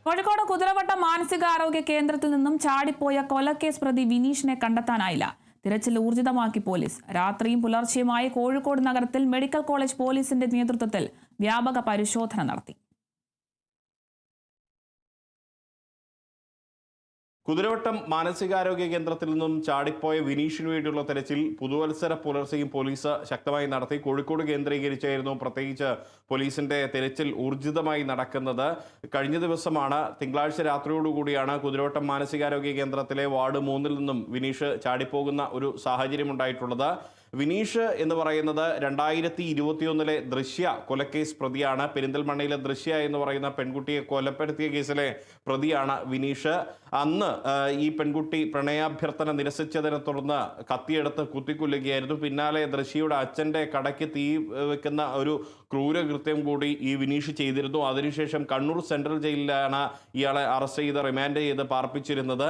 കോഴിക്കോട് കുതിരവട്ടം മാനസികാരോഗ്യ കേന്ദ്രത്തിൽ നിന്നും ചാടിപ്പോയ കൊലക്കേസ് പ്രതി വിനീഷിനെ കണ്ടെത്താനായില്ല. തിരച്ചിൽ ഊർജിതമാക്കി പോലീസ്. രാത്രിയും പുലർച്ചെയുമായി കോഴിക്കോട് നഗരത്തിൽ മെഡിക്കൽ കോളേജ് പോലീസിന്റെ നേതൃത്വത്തിൽ വ്യാപക പരിശോധന നടത്തി. കുതിരവട്ടം മാനസികാരോഗ്യ കേന്ദ്രത്തിൽ നിന്നും ചാടിപ്പോയ വിനീഷിന് വേണ്ടിയുള്ള തെരച്ചിൽ പുതുവത്സര പുലർച്ചെയും പോലീസ് ശക്തമായി നടത്തി. കോഴിക്കോട് കേന്ദ്രീകരിച്ചായിരുന്നു പ്രത്യേകിച്ച് പോലീസിന്റെ തെരച്ചിൽ ഊർജിതമായി നടക്കുന്നത്. കഴിഞ്ഞ ദിവസമാണ് തിങ്കളാഴ്ച രാത്രിയോടുകൂടിയാണ് കുതിരവട്ടം മാനസികാരോഗ്യ കേന്ദ്രത്തിലെ വാർഡ് 3-ൽ നിന്നും വിനീഷ് ചാടിപ്പോകുന്ന ഒരു സാഹചര്യം ഉണ്ടായിട്ടുള്ളത്. വിനീഷ് എന്ന് പറയുന്നത് 2021 ദൃശ്യ കൊലക്കേസ് പ്രതിയാണ്. പെരിന്തൽമണ്ണയിലെ ദൃശ്യ എന്ന് പറയുന്ന പെൺകുട്ടിയെ കൊലപ്പെടുത്തിയ കേസിലെ പ്രതിയാണ് വിനീഷ്. അന്ന് ഈ പെൺകുട്ടി പ്രണയാഭ്യർത്ഥന നിരസിച്ചതിനെ തുടർന്ന് കത്തിയെടുത്ത് കുത്തിക്കൊല്ലുകയായിരുന്നു. പിന്നാലെ ദൃശ്യയുടെ അച്ഛൻ്റെ കടയ്ക്ക് തീ വെക്കുന്ന ഒരു ക്രൂരകൃത്യം കൂടി ഈ വിനീഷ് ചെയ്തിരുന്നു. അതിനുശേഷം കണ്ണൂർ സെൻട്രൽ ജയിലിലാണ് ഇയാളെ അറസ്റ്റ് ചെയ്ത് റിമാൻഡ് ചെയ്ത് പാർപ്പിച്ചിരുന്നത്.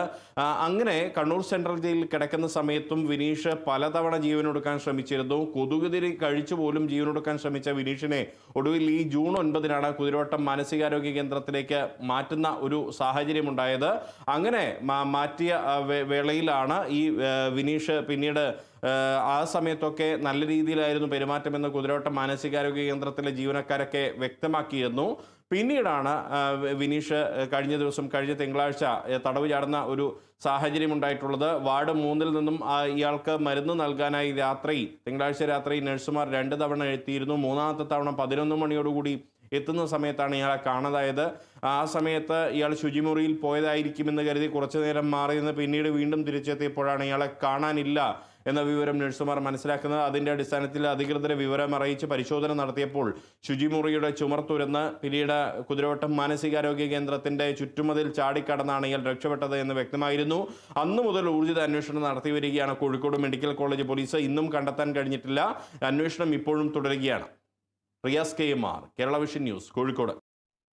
അങ്ങനെ കണ്ണൂർ സെൻട്രൽ ജയിലിൽ കിടക്കുന്ന സമയത്തും വിനീഷ് പലതവണ ജീവനൊടുക്കാൻ ശ്രമിച്ചിരുന്നു. കൊതുകുതിരി കഴിച്ചു പോലും ജീവനൊടുക്കാൻ ശ്രമിച്ച വിനീഷിനെ ഒടുവിൽ ഈ ജൂൺ 9 കുതിരവട്ടം മാനസികാരോഗ്യ കേന്ദ്രത്തിലേക്ക് മാറ്റുന്ന ഒരു സാഹചര്യം ഉണ്ടായത്. അങ്ങനെ മാറ്റിയ വേളയിലാണ് ഈ വിനീഷ് പിന്നീട് ആ സമയത്തൊക്കെ നല്ല രീതിയിലായിരുന്നു പെരുമാറ്റമെന്ന് കുതിരവട്ടം മാനസികാരോഗ്യ കേന്ദ്രത്തിലെ ജീവനക്കാരൊക്കെ വ്യക്തമാക്കിയിരുന്നു. പിന്നീടാണ് വിനീഷ് കഴിഞ്ഞ തിങ്കളാഴ്ച തടവ് ചാടുന്ന ഒരു സാഹചര്യം ഉണ്ടായിട്ടുള്ളത്. വാർഡ് 3-ൽ നിന്നും ഇയാൾക്ക് മരുന്ന് നൽകാനായി തിങ്കളാഴ്ച രാത്രി നഴ്സുമാർ 2 തവണ എത്തിയിരുന്നു. മൂന്നാമത്തെ തവണ 11 മണിയോടുകൂടി എത്തുന്ന സമയത്താണ് ഇയാളെ കാണാതായത്. ആ സമയത്ത് ഇയാൾ ശുചിമുറിയിൽ പോയതായിരിക്കുമെന്ന് കരുതി കുറച്ചു നേരം മാറി നിന്ന് പിന്നീട് വീണ്ടും തിരിച്ചെത്തിയപ്പോഴാണ് ഇയാളെ കാണാനില്ല എന്ന വിവരം നഴ്സുമാർ മനസ്സിലാക്കുന്നത്. അതിൻ്റെ അടിസ്ഥാനത്തിൽ അധികൃതരെ വിവരം അറിയിച്ച് പരിശോധന നടത്തിയപ്പോൾ ശുചിമുറിയുടെ ചുമർ തുരന്ന് പിന്നീട് കുതിരവട്ടം മാനസികാരോഗ്യ കേന്ദ്രത്തിൻ്റെ ചുറ്റുമതിൽ ചാടിക്കടന്നാണ് ഇയാൾ രക്ഷപ്പെട്ടത് എന്ന് വ്യക്തമായിരുന്നു. അന്നു മുതൽ ഊർജിത അന്വേഷണം നടത്തി വരികയാണ് കോഴിക്കോട് മെഡിക്കൽ കോളേജ് പോലീസ്. ഇന്നും കണ്ടെത്താൻ കഴിഞ്ഞിട്ടില്ല. അന്വേഷണം ഇപ്പോഴും തുടരുകയാണ്. Riyas KMR, Kerala vision news, Kozhikode.